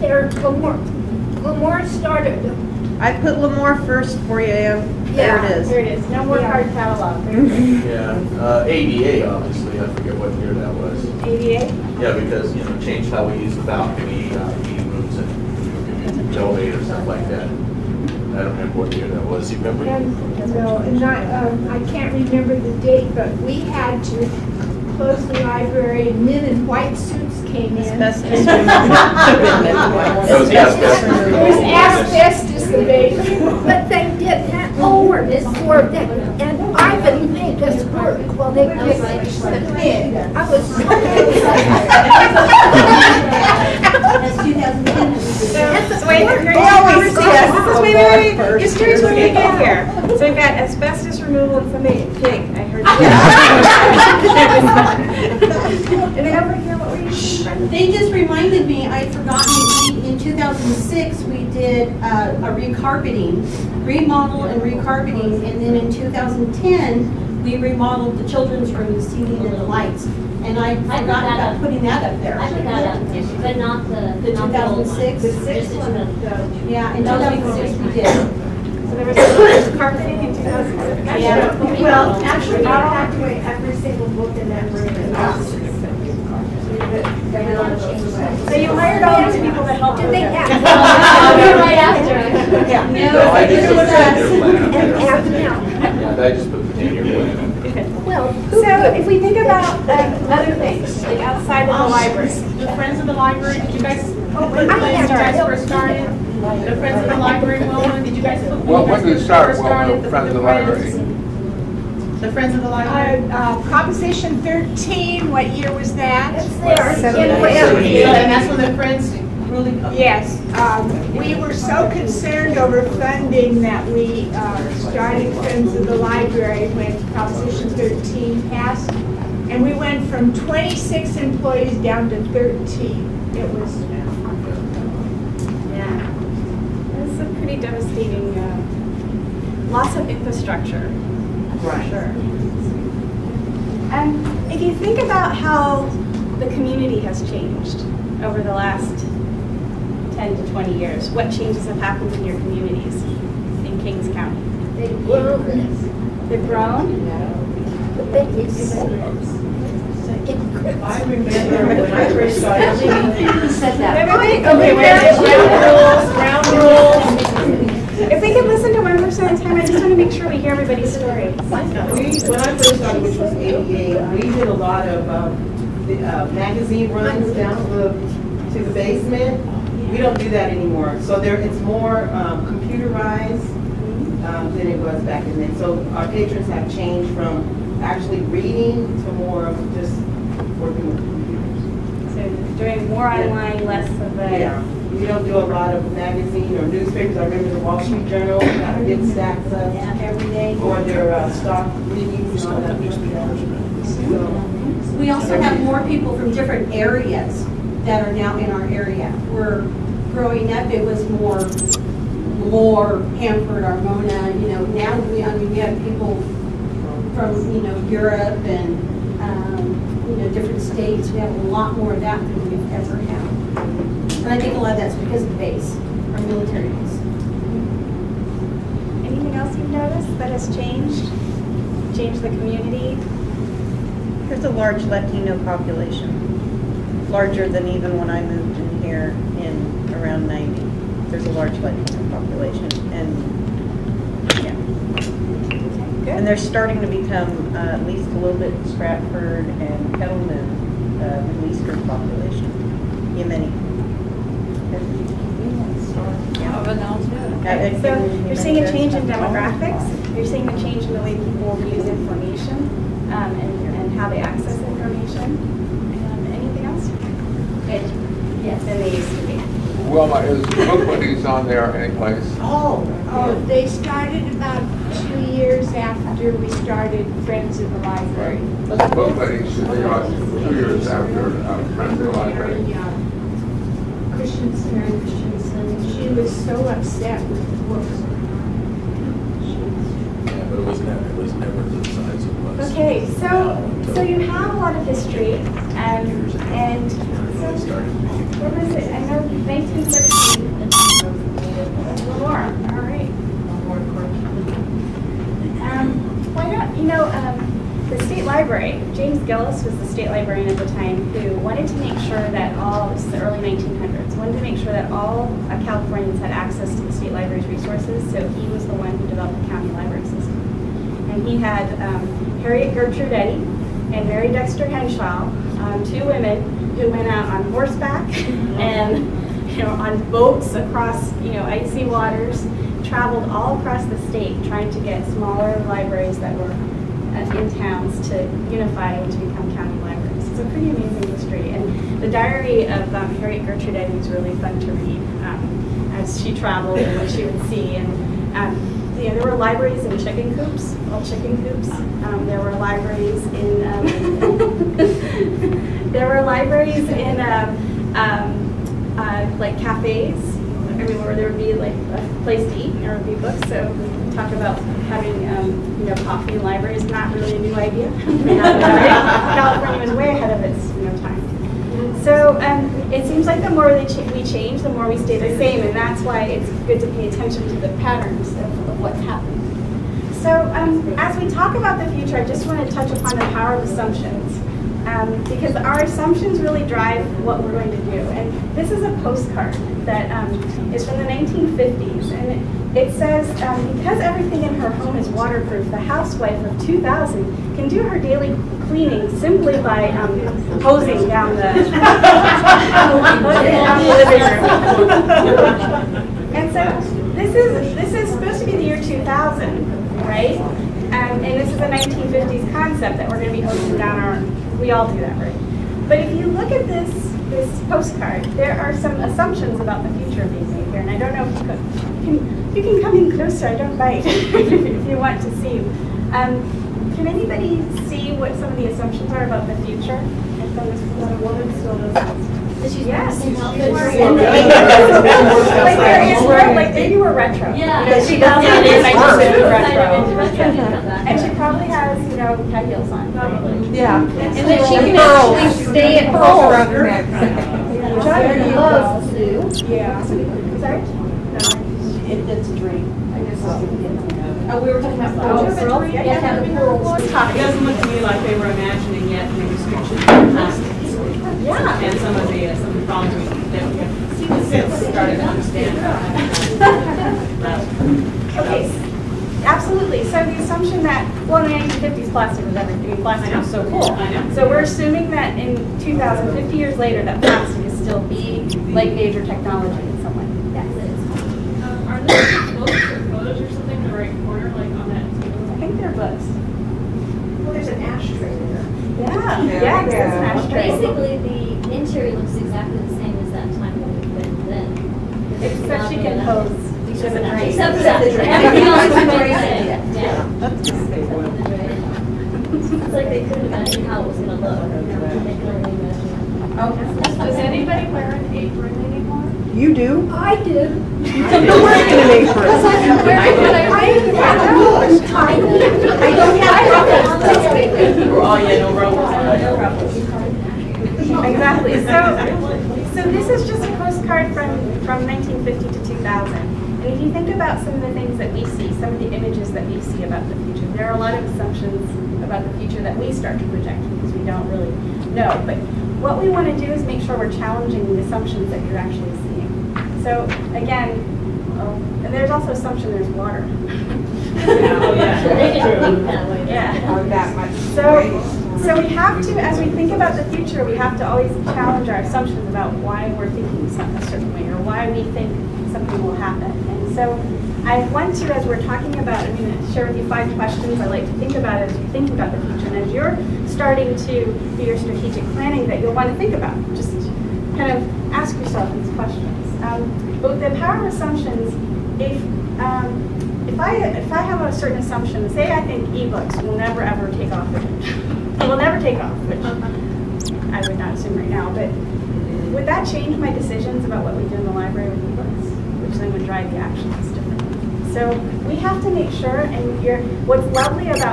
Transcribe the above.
there, Lemoore started. I put Lemoore first for you, Em. There it is. There it is. No more card catalog. Yeah, ADA, obviously, I forget what year that was. ADA? Yeah, because, you know, changed how we use the balcony, meeting rooms, and elevator, stuff like that. I don't remember what year that was. You remember? No, and I can't remember the date, but we had to close the library, and men in white suits came in. Asbestos. That was the asbestos. It was asbestos abatement, but they did that over before that, and Ivan made us work while they fixed the pig. I was so That's 2010. So wait, your stories were going to get here. So we've got asbestos removal and somebody pig. I heard that. And then over here, what were you saying? They just reminded me, I'd forgotten, in 2006 we did a recarpeting, remodel and recarpeting, and then in 2010 we remodeled the children's room, the seating and the lights. And I forgot about putting that up there. I put that up, but not the 2006? The 6 one. Yeah, in 2006 we did. So there was carpeting in 2006. Yeah. well, actually, I'll have to wait every single book in that room. So you hired all these people to help Did with they it. have? Right after. Yeah. No, I just put the 10-year plan up And there. half now. Yeah, I just put the 10-year plan up. Well, So if we think about other things, like outside of the library. The Friends of the Library, did you guys, when I you have guys to- first started? The Friends of the Library, Wilma, did you guys? Well, when did it start, Wilma, Friends of the Library? The Friends of the Library? Proposition 13, what year was that? And that's when the Friends really. Yes, we were so concerned over funding that we started Friends of the Library when Proposition 13 passed, and we went from 26 employees down to 13. It was It's a pretty devastating loss of infrastructure. Right. Sure. And if you think about how the community has changed over the last 10 to 20 years, what changes have happened in your communities in Kings County? They've grown. They've grown? The biggest. I remember when I first started. Said that. Wait. Ground rules. If we could listen to one person at a time, I just want to make sure we hear everybody's story. When I first started, which was 88, we did a lot of magazine runs down to the basement. We don't do that anymore. So it's more computerized than it was back in then. So our patrons have changed from actually reading to more of just working with computers. So doing more online, less of a... Yeah. We don't do a lot of magazine or newspapers. I remember the Wall Street Journal get stacks up Every day. or their stock reviews and all that. So, We also have more people from different areas that are now in our area. We're growing up, it was more Hanford, Armona, you know, now we have people from, you know, Europe and, you know, different states. We have a lot more of that than we've ever had. And I think a lot of that's because of the base, our military base. Anything else you've noticed that has changed? Changed the community? There's a large Latino population, larger than even when I moved in here in around 90. There's a large Latino population, and yeah. And they're starting to become at least a little bit Stratford and Kettleman, Middle Eastern population, Yemeni. So you're seeing a change in demographics, you're seeing a change in the way people use information and how they access information. Anything else? Yes, than they used to be. Wilma, is book buddies on there anyplace? Oh, they started about 2 years after we started Friends of the Library. Book buddies should be on 2 years after Friends of the Library. Christensen, she was so upset with the books. Yeah, but it was never the size it was. Okay, so you have a lot of history, and so what was it? I know 19 1913. A little more. All right. Why not? You know, the State Library. James Gillis was the state librarian at the time who wanted to make sure that all. This is the early 1900s. Wanted to make sure that all Californians had access to the state library's resources. So he was the one who developed the county library system. And he had Harriet Gertrude Eddy and Mary Dexter Henshaw, two women who went out on horseback and on boats across icy waters, traveled all across the state trying to get smaller libraries that were in towns to unify and to become county libraries. It's a pretty amazing history. And the diary of Harriet Gertrude Eddy was really fun to read as she traveled and what she would see. And there were libraries in chicken coops, old chicken coops. There were libraries in like cafes. I mean, where there would be like a place to eat and there would be books. So we talk about having coffee in libraries, not really a new idea. California was way ahead of its time. So it seems like the more we change, the more we stay the same, and that's why it's good to pay attention to the patterns of what's happening. So as we talk about the future, I just want to touch upon the power of assumptions, because our assumptions really drive what we're going to do. And this is a postcard that is from the 1950s, and it says, because everything in her home is waterproof, the housewife of 2000 can do her daily cleaning simply by hosing down the living room. And so this is supposed to be the year 2000, right? And this is a 1950s concept that we're going to be hosing down our. We all do that, right? But if you look at this postcard, there are some assumptions about the future being made here, and I don't know if you can come in closer. I don't bite if you want to see. Can anybody see what some of the assumptions are about the future? And from this woman still does. Yes. Like maybe we're retro. Yeah. She does retro. And she probably has, high heels on. Probably. Yeah. And then she can actually stay at home. Loves to. Yeah. Sorry? It's a dream. Oh, we were talking about girls? Yeah, It doesn't look to me like they were imagining yet the restrictions on plastics. Yeah. And some of the problems that we have since started to understand. Okay, absolutely. So the assumption that, well, in the 1950s, plastic was everything. I mean, plastic was so cool. I know. So we're assuming that in 2050 years later, that plastic is still like major technology in some way. Yes. Are there books or photos or something in the right corner, like on that table? I think they're books. Well, there's an ashtray there. Yeah, there's an ashtray. Basically, the interior looks exactly the same as that time when we went then. Except she can pose. She doesn't drink. Except for that. Everything else is very same. Yeah. It's like they couldn't imagine how it was going to look. They could only imagine. Does anybody wear an apron anymore? You do? I do. You're wearing an apron. I don't have problems. Oh, yeah, no ruffles. Exactly. So this is just a postcard from 1950 to 2000. And if you think about some of the things that we see, some of the images that we see about the future, there are a lot of assumptions about the future that we start to project because we don't really know. But what we want to do is make sure we're challenging the assumptions that you're actually seeing. So again, and there's also assumption there's water. They didn't think that way. Yeah. Or that much. So we have to, as we think about the future, we have to always challenge our assumptions about why we're thinking a certain way or why we think something will happen. And so I want to, as we're talking about, I'm going to share with you 5 questions I like to think about as you think about the future. And as you're starting to do your strategic planning that you'll want to think about, just kind of ask yourself these questions. But the power of assumptions, if I have a certain assumption, say I think ebooks will never ever take off, it will never take off, which I would not assume right now, but would that change my decisions about what we do in the library with ebooks, which then would drive the actions differently? So we have to make sure, and what's lovely about